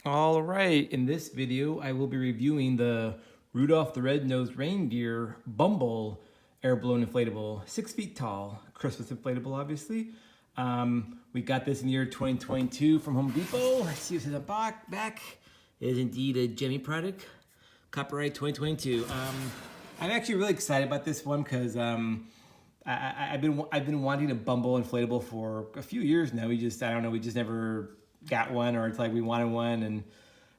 All right, in this video, I will be reviewing the Rudolph the Red-Nosed Reindeer Bumble air balloon inflatable, 6 feet tall, Christmas inflatable, obviously. We got this in the year 2022 from Home Depot. Let's see what's in the back. It is indeed a Gemmy product, copyright 2022. I'm actually really excited about this one because I've been wanting a Bumble inflatable for a few years now. We just never got one, or it's like we wanted one and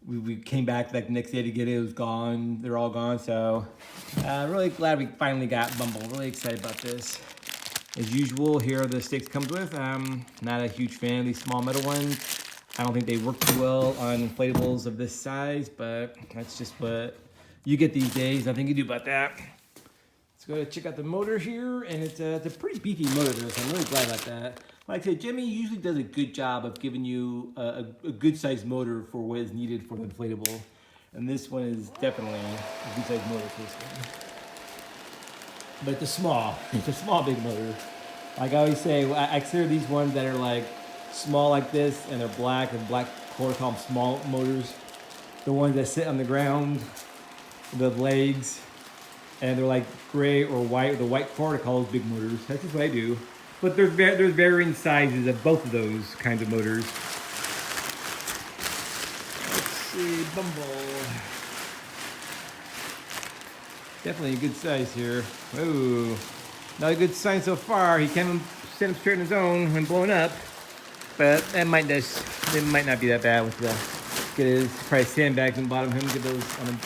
we came back like the next day to get it. It was gone. They're all gone. So really glad we finally got Bumble. Really excited about this. As usual, here are the sticks comes with. Not a huge fan of these small metal ones. I don't think they work too well on inflatables of this size, but that's just what you get these days. Nothing you can do about that. Let's go to check out the motor here, and it's a pretty beefy motor, so I'm really glad about that. Like I said, Gemmy usually does a good job of giving you a good sized motor for what is needed for the inflatable, and this one is definitely a good sized motor for this one. But it's a small big motor. Like I always say, I consider these ones that are like small like this and they're black and black core, call them small motors. The ones that sit on the ground, the legs, and they're like gray or white with a white core, I call those big motors. That's just what I do. But there's varying sizes of both of those kinds of motors. Let's see, Bumble. Definitely a good size here. Whoa, not a good sign so far. He can't stand up straight on his own when blowing up, but it might not be that bad with the get his probably sandbags on the bottom of him. Get those on the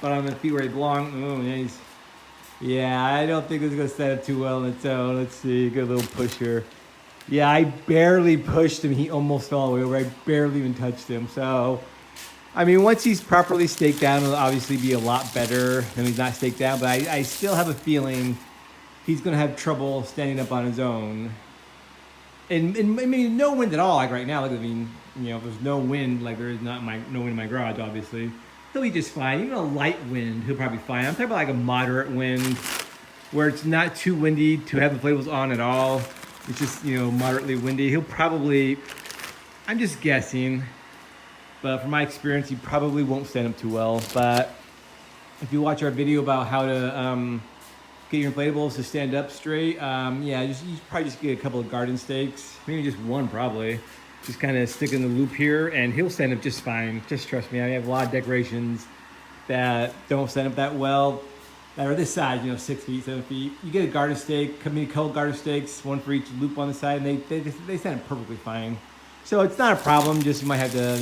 bottom of the feet where they belong. Oh, nice. Yeah, I don't think it's gonna set up too well on its own. Let's see, get a little push here. Yeah, I barely pushed him. He almost fell all the way over. I barely even touched him. So, I mean, once he's properly staked down, it'll obviously be a lot better than he's not staked down. But I still have a feeling he's gonna have trouble standing up on his own. And I mean, no wind at all, like right now. Like, I mean, if there's no wind, like there is no wind in my garage, obviously. He'll be just fine. Even a light wind, he'll probably be fine. I'm talking about like a moderate wind where it's not too windy to have the inflatables on at all. It's just, moderately windy. He'll probably, I'm just guessing, but from my experience, he probably won't stand up too well. But if you watch our video about how to get your inflatables to stand up straight, you probably just get a couple of garden stakes, maybe just one probably. Just kind of stick in the loop here, and he'll stand up just fine. Just trust me. I have a lot of decorations that don't stand up that well, that are this size, 6 feet, 7 feet. You get a garden stake, a couple garden stakes, one for each loop on the side, and they stand up perfectly fine. So it's not a problem. Just you might have to,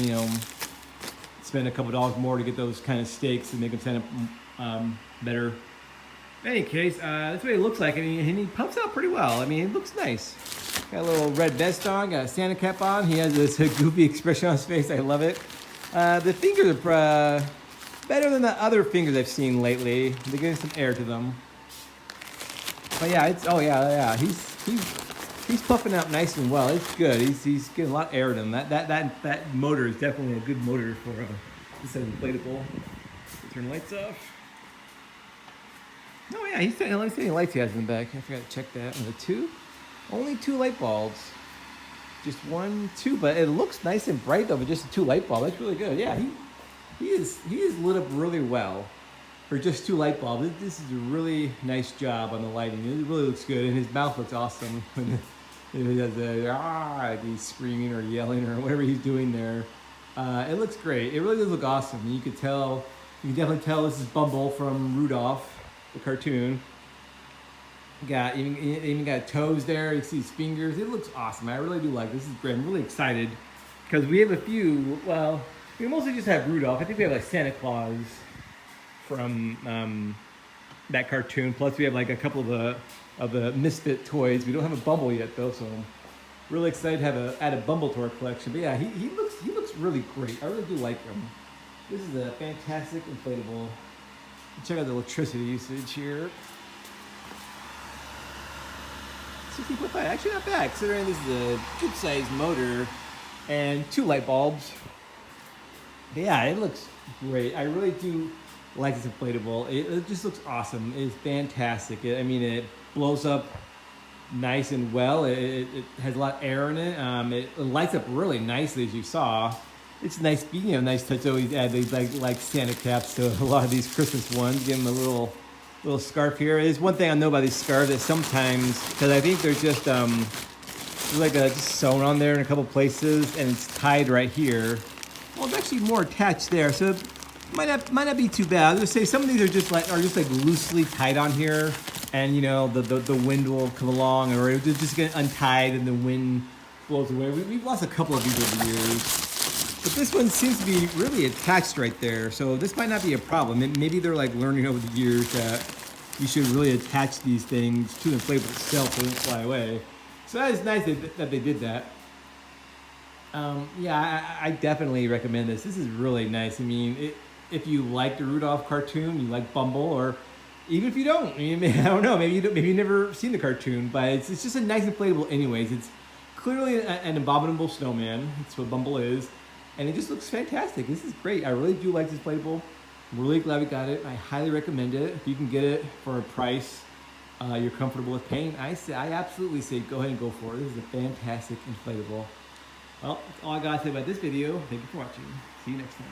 spend a couple dollars more to get those kind of stakes and make them stand up better. In any case, that's what it looks like, and he puffs out pretty well. I mean, it looks nice. Got a little red vest on, got a Santa cap on. He has this goofy expression on his face. I love it. The fingers are better than the other fingers I've seen lately. They're getting some air to them. But yeah, he's puffing out nice and well. It's good. He's getting a lot of air to him. That motor is definitely a good motor for this inflatable. Turn the lights off. Oh yeah, let me see how many lights he has in the back. I forgot to check that. Only 2 light bulbs. Just 1, 2, but it looks nice and bright though, but just 2 light bulbs. That's really good. Yeah, he is lit up really well for just 2 light bulbs. This is a really nice job on the lighting. It really looks good, and his mouth looks awesome when he does like he's screaming or yelling or whatever he's doing there. It looks great. It really does look awesome. And you can definitely tell this is Bumble from Rudolph, the cartoon. Even got toes there. You see his fingers. It looks awesome. I really do like this. This is great. I'm really excited because we have a few. Well, we mostly just have Rudolph. I think we have like Santa Claus from that cartoon. Plus, we have like a couple of the Misfit toys. We don't have a Bumble yet though, so I'm really excited to add a Bumble to our collection. But yeah, he looks really great. I really do like him. This is a fantastic inflatable. Check out the electricity usage here. 60.5, actually not bad, considering this is a good sized motor and 2 light bulbs. But yeah, it looks great. I really do like this inflatable. It just looks awesome. It's fantastic. It blows up nice and well. It has a lot of air in it. It lights up really nicely, as you saw. it's nice, you know, nice touch to always add these like Santa caps to a lot of these Christmas ones. Give them a little scarf here. There's one thing I know about these scarves that sometimes, because I think they're just there's like just sewn on there in a couple places, and it's tied right here. Well, it's actually more attached there, so it might not be too bad. I was gonna say some of these are just like loosely tied on here, and you know the wind will come along, or it'll just get untied and the wind blows away. We've lost a couple of these over the years, but this one seems to be really attached right there, so this might not be a problem. Maybe they're like learning over the years that you should really attach these things to the inflatable itself so they don't fly away. So that is nice that they did that. Yeah, I definitely recommend this. This is really nice. I mean, if you like the Rudolph cartoon, you like Bumble, or even if you don't, I mean, I don't know, maybe you've never seen the cartoon, but it's just a nice inflatable anyways. It's clearly an Abominable Snowman. That's what Bumble is. And it just looks fantastic. This is great. I really do like this inflatable. I'm really glad we got it. I highly recommend it. If you can get it for a price you're comfortable with paying, I absolutely say go ahead and go for it. This is a fantastic inflatable. Well, that's all I got to say about this video. Thank you for watching. See you next time.